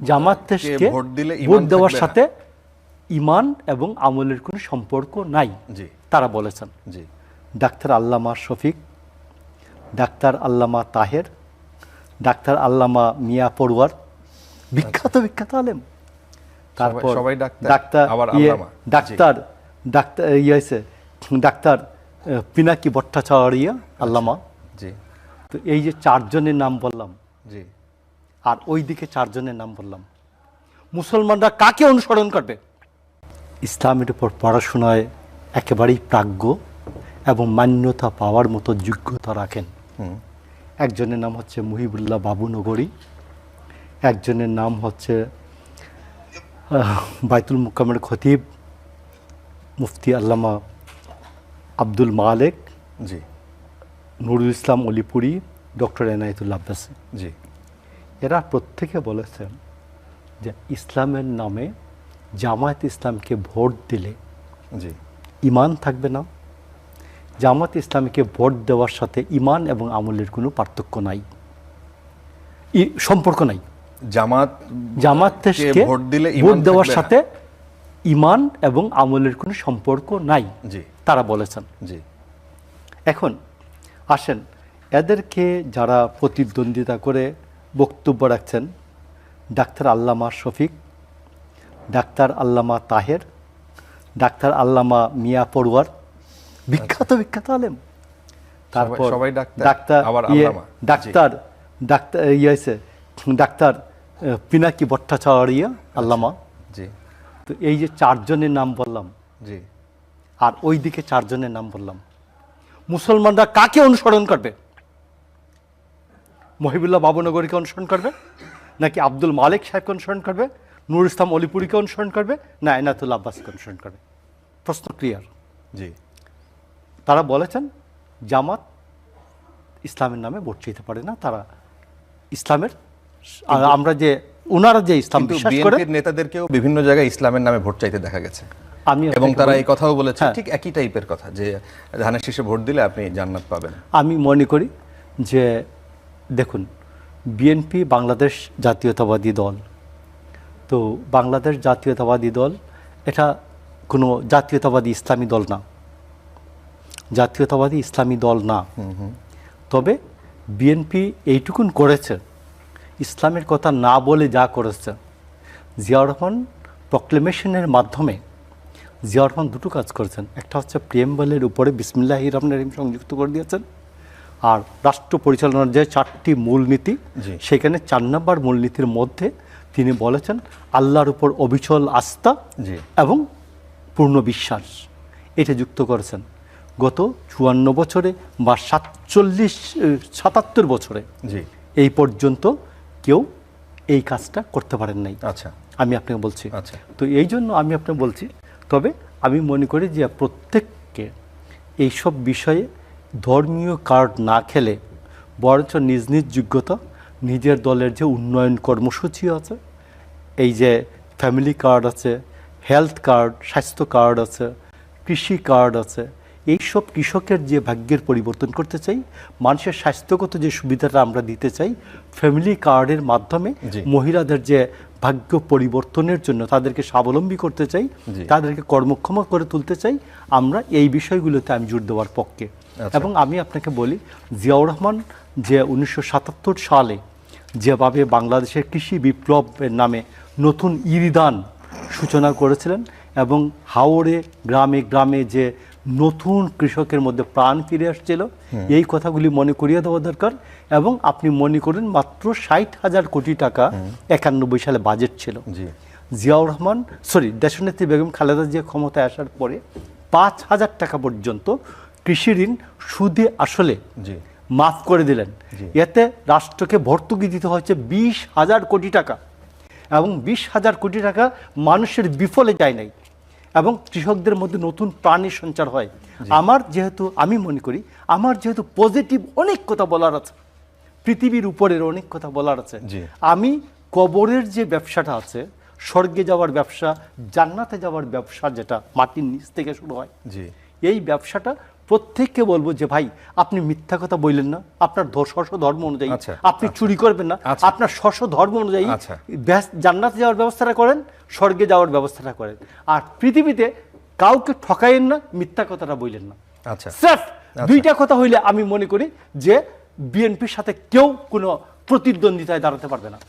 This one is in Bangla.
জামাত দেশকে ভোট দেওয়ার সাথে ইমান এবং আমলের কোনো সম্পর্ক নাই তারা বলেছেন। ডাক্তার আল্লামা শফিক, ডাক্তার আল্লামা তাহের, ডাক্তার আল্লামা মিয়া পড়ুয়ার, বিখ্যাত বিখ্যাত আলেম। তারপর ডাক্তার পিনাকি ভট্টাচার্য আল্লামা। তো এই যে চারজনের নাম বললাম, আর ওইদিকে চারজনের নাম বললাম, মুসলমানরা কাকে অনুসরণ করবে? ইসলামের উপর পড়াশোনায় একেবারেই প্রাজ্ঞ এবং মান্যতা পাওয়ার মতো যোগ্যতা রাখেন। একজনের নাম হচ্ছে মুহিবুল্লাহ বাবু নগরী, একজনের নাম হচ্ছে বাইতুল মুকামের খতিব মুফতি আল্লামা আব্দুল মালেক, নুরুল ইসলাম অলিপুরি, ডক্টর এনায়েতুল্লাহ আব্বাসী। এরা প্রত্যেকে বলেছেন যে ইসলামের নামে জামায়াত ইসলামকে ভোট দিলে ইমান থাকবে না। জামায়াত ইসলামকে ভোট দেওয়ার সাথে ইমান এবং আমলের কোনো পার্থক্য নাই, সম্পর্ক নাই। জামাত দেশকে ভোট দেওয়ার সাথে ইমান এবং আমলের কোনো সম্পর্ক নাই তারা বলেছেন। এখন আসেন, এদেরকে যারা প্রতিদ্বন্দ্বিতা করে বক্তব্য রাখছেন, ডাক্তার আল্লামা শফিক, ডাক্তার আল্লামা তাহের, ডাক্তার আল্লামা মিয়া পড়ুয়ার, বিখ্যাত বিখ্যাত আলেম। তারপর ডাক্তার পিনাকি ভট্টাচার্য আল্লামা। তো এই যে চারজনের নাম বললাম, আর ওইদিকে চারজনের নাম বললাম, মুসলমানরা কাকে অনুসরণ করবে? মহিবুল্লাহ বাবুনগরীকে অনুসরণ করবে, নাকি আব্দুল মালিক সাহেবকে অনুসরণ করবে, নুরুল ইসলাম অলিপুরিকে অনুসরণ করবে, না এনায়েতুল্লাহ আব্বাসীকে অনুসরণ করবে? প্রশ্ন ক্লিয়ার। তারা বলেছেন জামাত ইসলামের নামে ভোট চাইতে পারে না, তারা ইসলামের, আমরা যে ওনারা যে ইসলাম বিশ্বাস করে, নেতাদেরকেও বিভিন্ন জায়গায় ইসলামের নামে ভোট চাইতে দেখা গেছে, এবং তারা এই কথাও বলেছে ঠিক একই টাইপের কথা, যে ধানের শীষে ভোট দিলে আপনি জান্নাত পাবেন। আমি মনে করি যে দেখুন, বিএনপি বাংলাদেশ জাতীয়তাবাদী দল, তো বাংলাদেশ জাতীয়তাবাদী দল এটা কোনো জাতীয়তাবাদী ইসলামী দল না, জাতীয়তাবাদী ইসলামী দল না। তবে বিএনপি এইটুকুন করেছে, ইসলামের কথা না বলে যা করেছে, জিয়াউর রহমান প্রক্লেমেশনের মাধ্যমে জিয়াউর রহমান দুটো কাজ করেছেন। একটা হচ্ছে প্রিয়েম্বলের উপরে বিসমিল্লাহির রহমানির রহিম সংযুক্ত করে দিয়েছেন, আর রাষ্ট্র পরিচালনার যে 4টি মূলনীতি, সেখানে 4 নম্বর মূলনীতির মধ্যে তিনি বলেছেন আল্লাহর উপর অবিচল আস্থা এবং পূর্ণ বিশ্বাস, এটা যুক্ত করেছেন। গত 54 বছরে বা 77 বছরে এই পর্যন্ত কেউ এই কাজটা করতে পারেন নাই। আমি আপনাকে বলছি। তো এই জন্য আমি আপনাকে বলছি, তবে আমি মনে করি যে প্রত্যেককে এইসব বিষয়ে ধর্মীয় কার্ড না খেলে বরঞ্চ নিজ নিজ যোগ্যতা, নিজের দলের যে উন্নয়ন কর্মসূচি আছে, এই যে ফ্যামিলি কার্ড আছে, হেলথ কার্ড, স্বাস্থ্য কার্ড আছে, কৃষি কার্ড আছে, এইসব কৃষকের যে ভাগ্যের পরিবর্তন করতে চাই, মানুষের স্বাস্থ্যগত যে সুবিধাটা আমরা দিতে চাই, ফ্যামিলি কার্ডের মাধ্যমে মহিলাদের যে ভাগ্য পরিবর্তনের জন্য তাদেরকে স্বাবলম্বী করতে চাই, তাদেরকে কর্মক্ষম করে তুলতে চাই, আমরা এই বিষয়গুলোতে আমি জোর দেওয়ার পক্ষে। এবং আমি আপনাকে বলি, জিয়াউর রহমান যে 1977 সালে যেভাবে বাংলাদেশের কৃষি বিপ্লবের নামে নতুন ইরিদান সূচনা করেছিলেন, এবং হাওড়ে গ্রামে গ্রামে যে নতুন কৃষকের মধ্যে প্রাণ ফিরে আসছিল, এই কথাগুলি মনে করিয়ে দেওয়া দরকার। এবং আপনি মনে করেন মাত্র 60,000 কোটি টাকা 91 সালে বাজেট ছিল। জিয়াউর রহমান দেশনেত্রী বেগম খালেদা জিয়া ক্ষমতায় আসার পরে 5,000 টাকা পর্যন্ত কৃষি ঋণ সুদে আসলে মাফ করে দিলেন। এতে রাষ্ট্রকে ভর্তুকি দিতে হয়েছে 20,000 কোটি টাকা, এবং 20,000 কোটি টাকা মানুষের বিফলে যায় নাই, এবং কৃষকদের মধ্যে নতুন প্রাণের সঞ্চার হয়। আমি মনে করি আমার যেহেতু পজিটিভ অনেক কথা বলার আছে, পৃথিবীর উপরের অনেক কথা বলার আছে, আমি কবরের যে ব্যবসাটা আছে, স্বর্গে যাওয়ার ব্যবসা, জান্নাতে যাওয়ার ব্যবসা, যেটা মাটির নিচ থেকে শুরু হয়, এই ব্যবসাটা প্রত্যেককে বলবো যে ভাই আপনি মিথ্যা কথা বললেন না, আপনার স্ব ধর্ম অনুযায়ী আপনি চুরি করবেন না, আপনার স্ব ধর্ম অনুযায়ী জান্নাতে যাওয়ার ব্যবস্থাটা করেন, স্বর্গে যাওয়ার ব্যবস্থাটা করেন, আর পৃথিবীতে কাউকে ঠকাইয়েন না, মিথ্যা কথাটা বললেন না। স্রেফ দুইটা কথা হইলে আমি মনে করি যে বিএনপির সাথে কেউ কোনো প্রতিদ্বন্দ্বিতায় দাঁড়াতে পারবে না।